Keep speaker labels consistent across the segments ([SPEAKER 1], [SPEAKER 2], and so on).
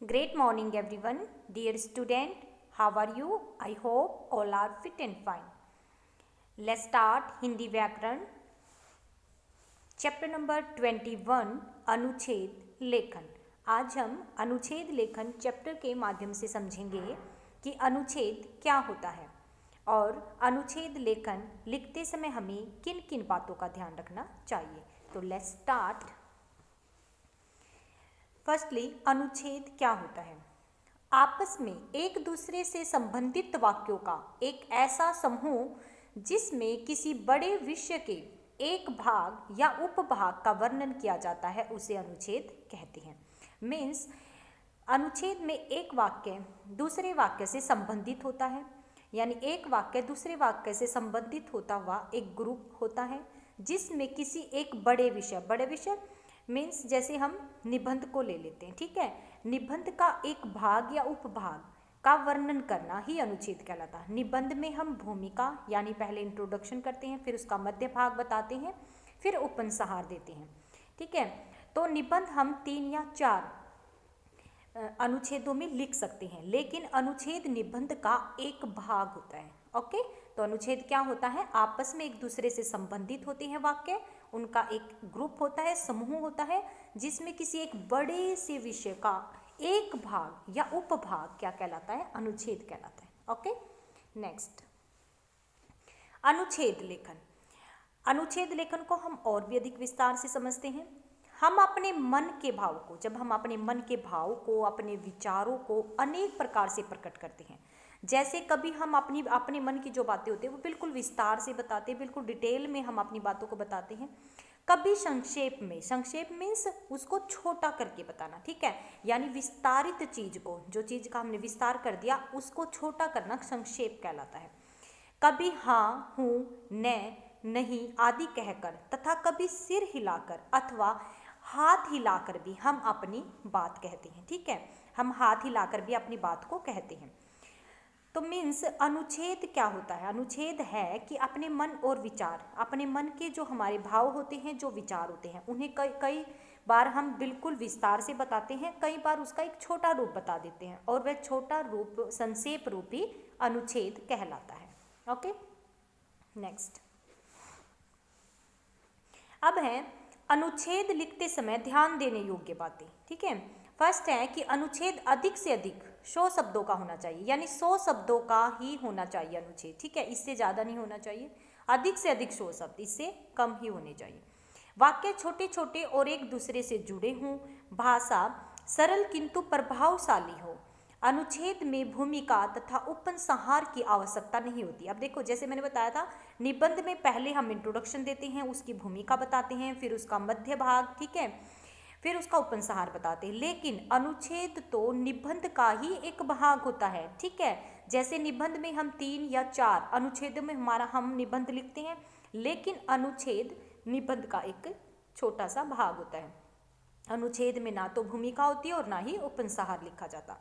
[SPEAKER 1] Great morning, everyone. Dear student, how are you? I hope all are fit and fine. Let's start Hindi व्याकरण chapter number 21 अनुच्छेद लेखन। आज हम अनुच्छेद लेखन चैप्टर के माध्यम से समझेंगे कि अनुच्छेद क्या होता है और अनुच्छेद लेखन लिखते समय हमें किन किन बातों का ध्यान रखना चाहिए। तो लेट्स स्टार्ट। फर्स्टली, अनुच्छेद क्या होता है? आपस में एक दूसरे से संबंधित वाक्यों का एक ऐसा समूह जिसमें किसी बड़े विषय के एक भाग या उपभाग का वर्णन किया जाता है उसे अनुच्छेद कहते हैं। मीन्स अनुच्छेद में एक वाक्य दूसरे वाक्य से संबंधित होता है, यानी एक वाक्य दूसरे वाक्य से संबंधित होता हुआ एक ग्रुप होता है जिसमें किसी एक बड़े विषय मीन्स जैसे हम निबंध को ले लेते हैं, ठीक है। निबंध का एक भाग या उपभाग का वर्णन करना ही अनुच्छेद कहलाता है। निबंध में हम भूमिका यानी पहले इंट्रोडक्शन करते हैं, फिर उसका मध्य भाग बताते हैं, फिर उपसंहार देते हैं, ठीक है। तो निबंध हम 3 या 4 अनुच्छेदों में लिख सकते हैं, लेकिन अनुच्छेद निबंध का एक भाग होता है। ओके, तो अनुच्छेद क्या होता है? आपस में एक दूसरे से संबंधित होते हैं वाक्य, उनका एक ग्रुप होता है, समूह होता है, जिसमें किसी एक बड़े से विषय का एक भाग या उपभाग क्या कहलाता है? अनुच्छेद कहलाता है। ओके, नेक्स्ट, अनुच्छेद लेखन। अनुच्छेद लेखन को हम और भी अधिक विस्तार से समझते हैं। हम अपने मन के भाव को, जब हम अपने मन के भाव को, अपने विचारों को अनेक प्रकार से प्रकट करते हैं। जैसे कभी हम अपने मन की जो बातें होती है वो बिल्कुल विस्तार से बताते हैं, बिल्कुल डिटेल में हम अपनी बातों को बताते हैं। कभी संक्षेप में, संक्षेप मीन्स उसको छोटा करके बताना, ठीक है, यानी विस्तारित चीज को, जो चीज का हमने विस्तार कर दिया उसको छोटा करना संक्षेप कहलाता है। कभी हाँ, हूँ, न, नहीं आदि कहकर तथा कभी सिर हिलाकर अथवा हाथ हिलाकर भी हम अपनी बात कहते हैं, ठीक है। हम हाथ हिलाकर भी अपनी बात को कहते हैं। तो मीन्स अनुच्छेद क्या होता है? अनुच्छेद है कि अपने मन और विचार, अपने मन के जो हमारे भाव होते हैं, जो विचार होते हैं, उन्हें कई बार हम बिल्कुल विस्तार से बताते हैं, कई बार उसका एक छोटा रूप बता देते हैं, और वह छोटा रूप संक्षेप रूप ही अनुच्छेद कहलाता है। ओके, नेक्स्ट, अब है अनुच्छेद लिखते समय ध्यान देने योग्य बातें, ठीक है। फर्स्ट है कि अनुच्छेद अधिक से अधिक 100 शब्दों का होना चाहिए, यानी 100 शब्दों का ही होना चाहिए अनुच्छेद, ठीक है, इससे ज़्यादा नहीं होना चाहिए। अधिक से अधिक 100 शब्द, इससे कम ही होने चाहिए। वाक्य छोटे छोटे और एक दूसरे से जुड़े हों, भाषा सरल किंतु प्रभावशाली हो। अनुच्छेद में भूमिका तथा उपसंहार की आवश्यकता नहीं होती। अब देखो, जैसे मैंने बताया था, निबंध में पहले हम इंट्रोडक्शन देते हैं, उसकी भूमिका बताते हैं, फिर उसका मध्य भाग, ठीक है, फिर उसका उपसंहार बताते हैं। लेकिन अनुच्छेद तो निबंध का ही एक भाग होता है, ठीक है। जैसे निबंध में हम 3 या 4 अनुच्छेदों में हम निबंध लिखते हैं, लेकिन अनुच्छेद निबंध का एक छोटा सा भाग होता है। अनुच्छेद में ना तो भूमिका होती है और ना ही उपसंहार लिखा जाता।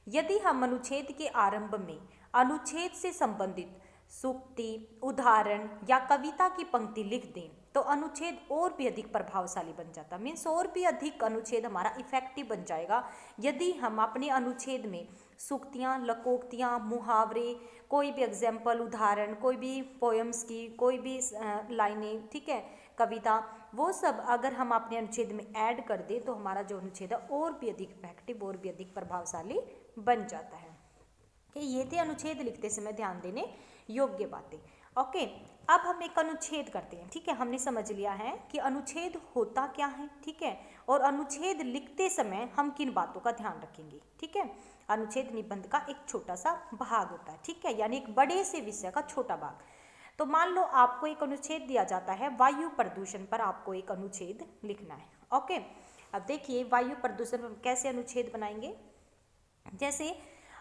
[SPEAKER 1] यदि हम अनुच्छेद के आरंभ में अनुच्छेद से संबंधित सूक्ति, उदाहरण या कविता की पंक्ति लिख दें तो अनुच्छेद और भी अधिक प्रभावशाली बन जाता। मीन्स और भी अधिक अनुच्छेद हमारा इफेक्टिव बन जाएगा यदि हम अपने अनुच्छेद में सूक्तियाँ, लकोक्तियाँ, मुहावरे, कोई भी एग्जाम्पल, उदाहरण, कोई भी पोएम्स की कोई भी लाइनें, ठीक है, कविता, वो सब अगर हम अपने अनुच्छेद में ऐड कर दें तो हमारा जो अनुच्छेद है और भी अधिक इफेक्टिव और भी अधिक प्रभावशाली बन जाता है। कि ये थे अनुच्छेद लिखते समय ध्यान देने योग्य बातें। ओके, अब हम एक अनुच्छेद करते हैं, ठीक है। हमने समझ लिया है कि अनुच्छेद होता क्या है, ठीक है, और अनुच्छेद लिखते समय हम किन बातों का ध्यान रखेंगे, ठीक है। अनुच्छेद निबंध का एक छोटा सा भाग होता है, ठीक है, यानी एक बड़े से विषय का छोटा भाग। तो मान लो आपको एक अनुच्छेद दिया जाता है, वायु प्रदूषण पर आपको एक अनुच्छेद लिखना है। ओके, अब देखिए वायु प्रदूषण पर कैसे अनुच्छेद बनाएंगे। जैसे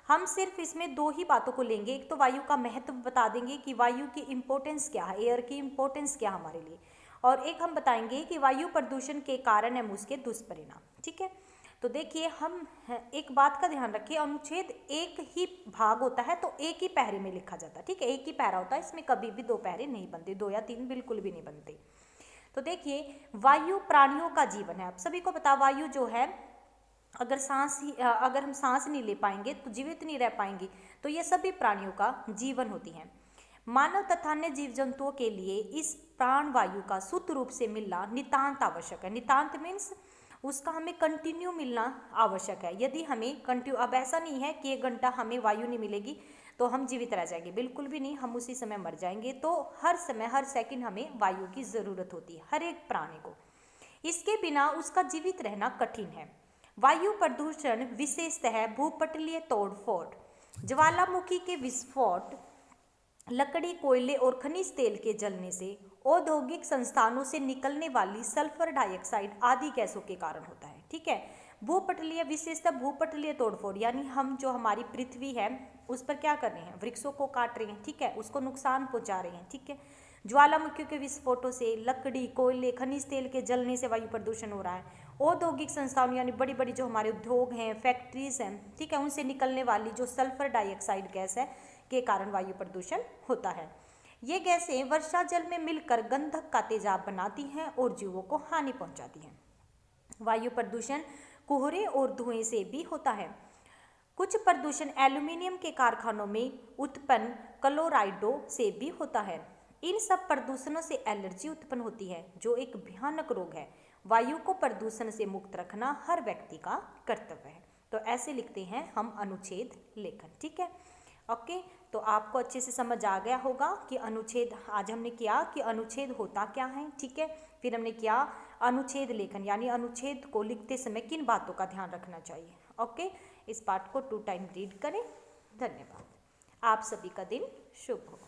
[SPEAKER 1] हम सिर्फ इसमें 2 ही बातों को लेंगे। एक तो वायु का महत्व बता देंगे कि वायु की इम्पोर्टेंस क्या है, एयर की इम्पोर्टेंस क्या है हमारे लिए, और एक हम बताएंगे कि वायु प्रदूषण के कारण है उसके दुष्परिणाम, ठीक है। तो देखिए, हम एक बात का ध्यान रखिए, अनुच्छेद एक ही भाग होता है तो एक ही पैरे में लिखा जाता है, ठीक है, एक ही पैरा होता है, इसमें कभी भी 2 पैरे नहीं बनते, 2 या 3 बिल्कुल भी नहीं बनते। तो देखिए, वायु प्राणियों का जीवन है। आप सभी को पता, वायु जो है अगर हम सांस नहीं ले पाएंगे तो जीवित नहीं रह पाएंगे। तो ये सभी प्राणियों का जीवन होती है। मानव तथा अन्य जीव जंतुओं के लिए इस प्राण वायु का शुद्ध रूप से मिलना नितांत आवश्यक है। नितांत मीन्स उसका हमें कंटिन्यू मिलना आवश्यक है। यदि हमें कंटिन्यू, अब ऐसा नहीं है कि 1 घंटा हमें वायु नहीं मिलेगी तो हम जीवित रह जाएंगे, बिल्कुल भी नहीं, हम उसी समय मर जाएंगे। तो हर समय हर सेकंड हमें वायु की ज़रूरत होती है, हर एक प्राणी को। इसके बिना उसका जीवित रहना कठिन है। वायु प्रदूषण विशेषतः भूपटलीय तोड़फोड़, ज्वालामुखी के विस्फोट, लकड़ी, कोयले और खनिज तेल के जलने से, औद्योगिक संस्थानों से निकलने वाली सल्फर डाइऑक्साइड आदि गैसों के कारण होता है। ठीक है। भूपटलीय, विशेषतः भूपटलीय तोड़फोड़, यानी हम जो हमारी पृथ्वी है उस पर क्या कर रहे हैं, वृक्षों को काट रहे हैं, ठीक है, उसको नुकसान पहुंचा रहे हैं। ठीक है। ज्वालामुखियों के विस्फोटों से, लकड़ी, कोयले, खनिज तेल के जलने से वायु प्रदूषण हो रहा है। औद्योगिक संस्थानों यानी बड़ी बड़ी जो हमारे उद्योग हैं, फैक्ट्रीज हैं, ठीक है, उनसे निकलने वाली जो सल्फर डाइऑक्साइड गैस है के कारण वायु प्रदूषण होता है। ये गैसें वर्षा जल में मिलकर गंधक का तेजाब बनाती हैं और जीवों को हानि पहुंचाती हैं। वायु प्रदूषण कोहरे और धुएं से भी होता है। कुछ प्रदूषण एल्यूमिनियम के कारखानों में उत्पन्न क्लोराइडों से भी होता है। इन सब प्रदूषणों से एलर्जी उत्पन्न होती है, जो एक भयानक रोग है। वायु को प्रदूषण से मुक्त रखना हर व्यक्ति का कर्तव्य है। तो ऐसे लिखते हैं हम अनुच्छेद लेखन। ठीक है, ओके। तो आपको अच्छे से समझ आ गया होगा कि अनुच्छेद, आज हमने किया कि अनुच्छेद होता क्या है। ठीक है, फिर हमने किया अनुच्छेद लेखन, यानी अनुच्छेद को लिखते समय किन बातों का ध्यान रखना चाहिए। ओके, इस पाठ को 2 टाइम रीड करें। धन्यवाद। आप सभी का दिन शुभ हो।